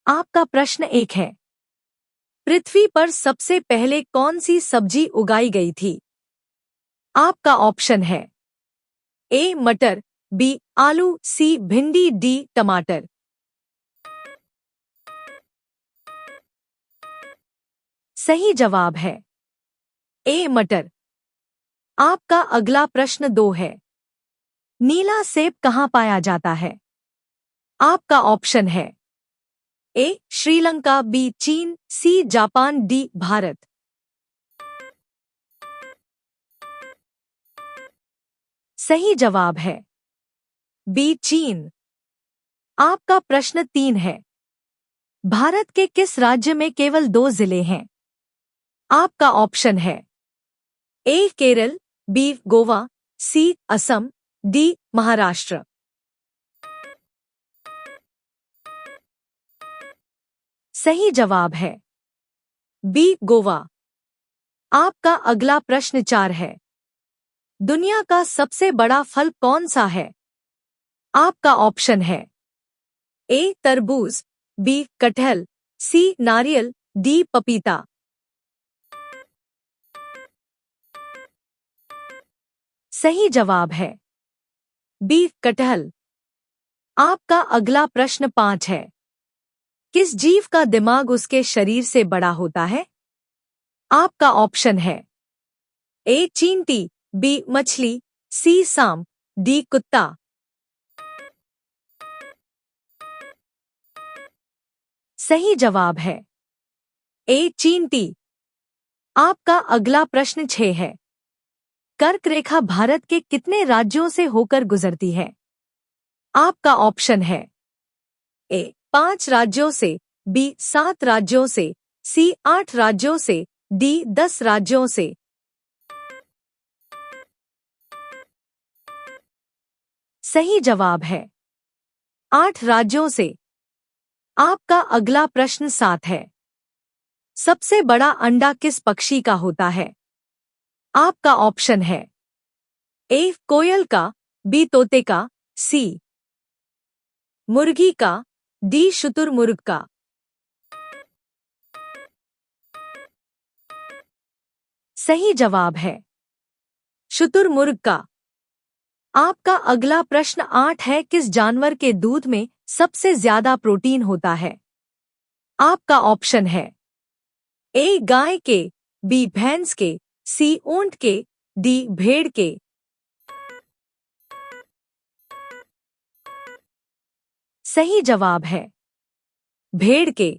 आपका प्रश्न 1 है। पृथ्वी पर सबसे पहले कौन सी सब्जी उगाई गई थी? आपका ऑप्शन है ए मटर, बी आलू, सी भिंडी, डी टमाटर। सही जवाब है ए मटर। आपका अगला प्रश्न 2 है। नीला सेब कहाँ पाया जाता है? आपका ऑप्शन है ए श्रीलंका, बी चीन, सी जापान, डी भारत। सही जवाब है बी चीन। आपका प्रश्न 3 है। भारत के किस राज्य में केवल 2 जिले हैं? आपका ऑप्शन है ए केरल, बी गोवा, सी असम, डी महाराष्ट्र। सही जवाब है बी गोवा। आपका अगला प्रश्न 4 है। दुनिया का सबसे बड़ा फल कौन सा है? आपका ऑप्शन है ए तरबूज, बी कटहल, सी नारियल, डी पपीता। सही जवाब है बी कटहल। आपका अगला प्रश्न 5 है। किस जीव का दिमाग उसके शरीर से बड़ा होता है? आपका ऑप्शन है ए चींटी, बी मछली, सी सांप, डी कुत्ता। सही जवाब है ए चींटी। आपका अगला प्रश्न 6 है। कर्क रेखा भारत के कितने राज्यों से होकर गुजरती है? आपका ऑप्शन है ए 5 राज्यों से, बी 7 राज्यों से, सी 8 राज्यों से, डी 10 राज्यों से। सही जवाब है 8 राज्यों से। आपका अगला प्रश्न 7 है। सबसे बड़ा अंडा किस पक्षी का होता है? आपका ऑप्शन है ए कोयल का, बी तोते का, सी मुर्गी का, डी शुतुरमुर्ग का। सही जवाब है शुतुरमुर्ग का। आपका अगला प्रश्न 8 है। किस जानवर के दूध में सबसे ज्यादा प्रोटीन होता है? आपका ऑप्शन है ए गाय के, बी भैंस के, सी ऊंट के, डी भेड़ के। सही जवाब है भेड़ के।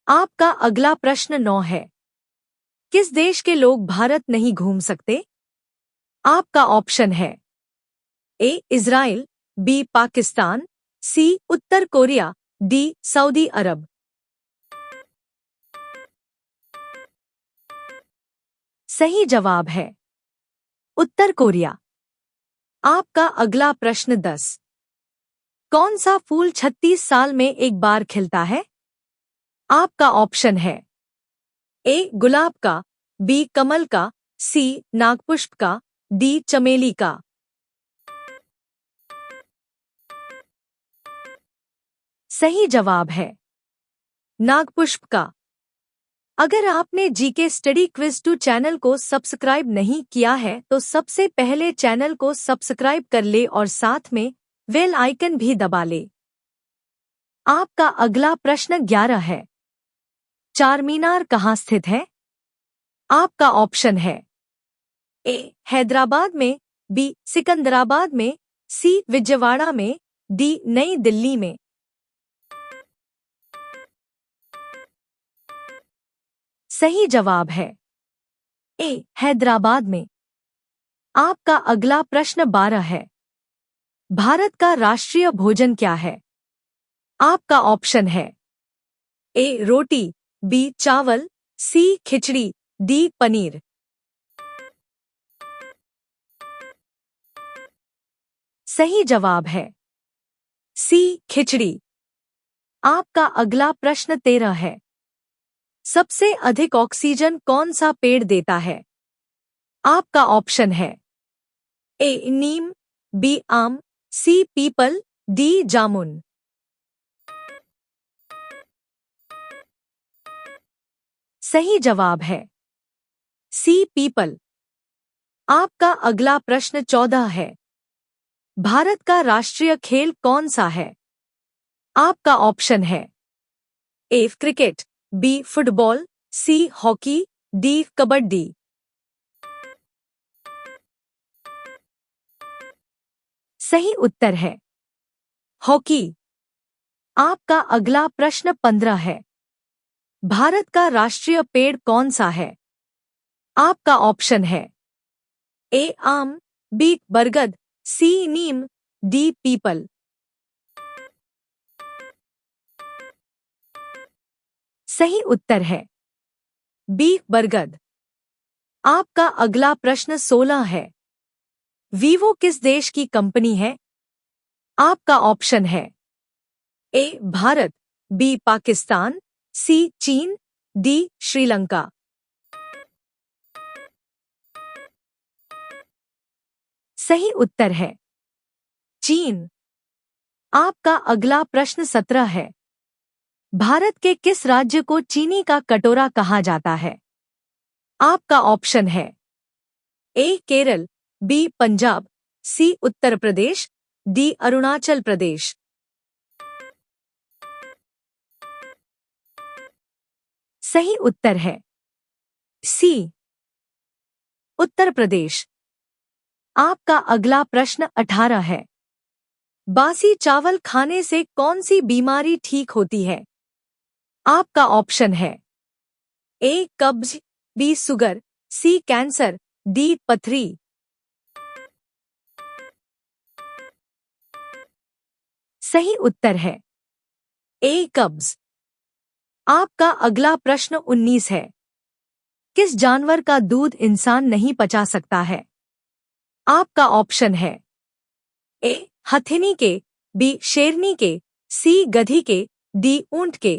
आपका अगला प्रश्न 9 है। किस देश के लोग भारत नहीं घूम सकते? आपका ऑप्शन है ए इज़राइल, बी पाकिस्तान, सी उत्तर कोरिया, डी सऊदी अरब। सही जवाब है उत्तर कोरिया। आपका अगला प्रश्न 10। कौन सा फूल 36 साल में एक बार खिलता है? आपका ऑप्शन है ए गुलाब का, बी कमल का, सी नागपुष्प का, डी चमेली का। सही जवाब है नागपुष्प का। अगर आपने जीके स्टडी क्विज 2 चैनल को सब्सक्राइब नहीं किया है तो सबसे पहले चैनल को सब्सक्राइब कर ले और साथ में बेल आइकन भी दबा ले। आपका अगला प्रश्न 11 है। चारमीनार कहाँ स्थित है? आपका ऑप्शन है ए हैदराबाद में, बी सिकंदराबाद में, सी विजयवाड़ा में, डी नई दिल्ली में। सही जवाब है ए हैदराबाद में। आपका अगला प्रश्न 12 है। भारत का राष्ट्रीय भोजन क्या है? आपका ऑप्शन है ए रोटी, बी चावल, सी खिचड़ी, डी पनीर। सही जवाब है सी खिचड़ी। आपका अगला प्रश्न 13 है। सबसे अधिक ऑक्सीजन कौन सा पेड़ देता है? आपका ऑप्शन है ए नीम, बी आम, सी पीपल, डी जामुन। सही जवाब है सी पीपल। आपका अगला प्रश्न 14 है। भारत का राष्ट्रीय खेल कौन सा है? आपका ऑप्शन है A cricket, B football, C hockey, D kabaddi. सही उत्तर है हॉकी। आपका अगला प्रश्न 15 है। भारत का राष्ट्रीय पेड़ कौन सा है? आपका ऑप्शन है ए आम, बी बरगद, सी नीम, डी पीपल। सही उत्तर है बी बरगद। आपका अगला प्रश्न 16 है। वीवो किस देश की कंपनी है? आपका ऑप्शन है ए भारत, बी पाकिस्तान, सी चीन, डी श्रीलंका। सही उत्तर है चीन। आपका अगला प्रश्न 17 है। भारत के किस राज्य को चीनी का कटोरा कहा जाता है? आपका ऑप्शन है ए केरल, बी पंजाब, सी उत्तर प्रदेश, डी अरुणाचल प्रदेश। सही उत्तर है सी उत्तर प्रदेश। आपका अगला प्रश्न 18 है। बासी चावल खाने से कौन सी बीमारी ठीक होती है? आपका ऑप्शन है ए कब्ज, बी शुगर, सी कैंसर, डी पथरी। सही उत्तर है ए कब्ज। आपका अगला प्रश्न 19 है। किस जानवर का दूध इंसान नहीं पचा सकता है? आपका ऑप्शन है ए हथिनी के, बी शेरनी के, सी गधी के, डी ऊंट के।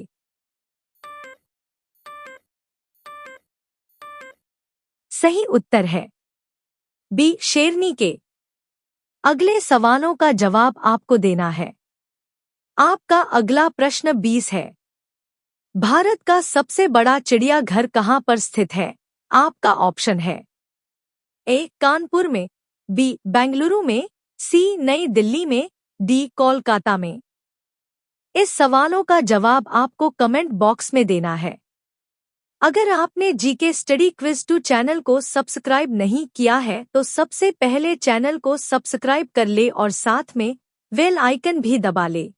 सही उत्तर है बी शेरनी के। अगले सवालों का जवाब आपको देना है। आपका अगला प्रश्न 20 है। भारत का सबसे बड़ा चिड़ियाघर कहाँ पर स्थित है? आपका ऑप्शन है ए कानपुर में, बी बेंगलुरु में, सी नई दिल्ली में, डी कोलकाता में। इस सवालों का जवाब आपको कमेंट बॉक्स में देना है। अगर आपने जीके स्टडी क्विज 2 चैनल को सब्सक्राइब नहीं किया है तो सबसे पहले चैनल को सब्सक्राइब कर ले और साथ में बेल आइकन भी दबा ले।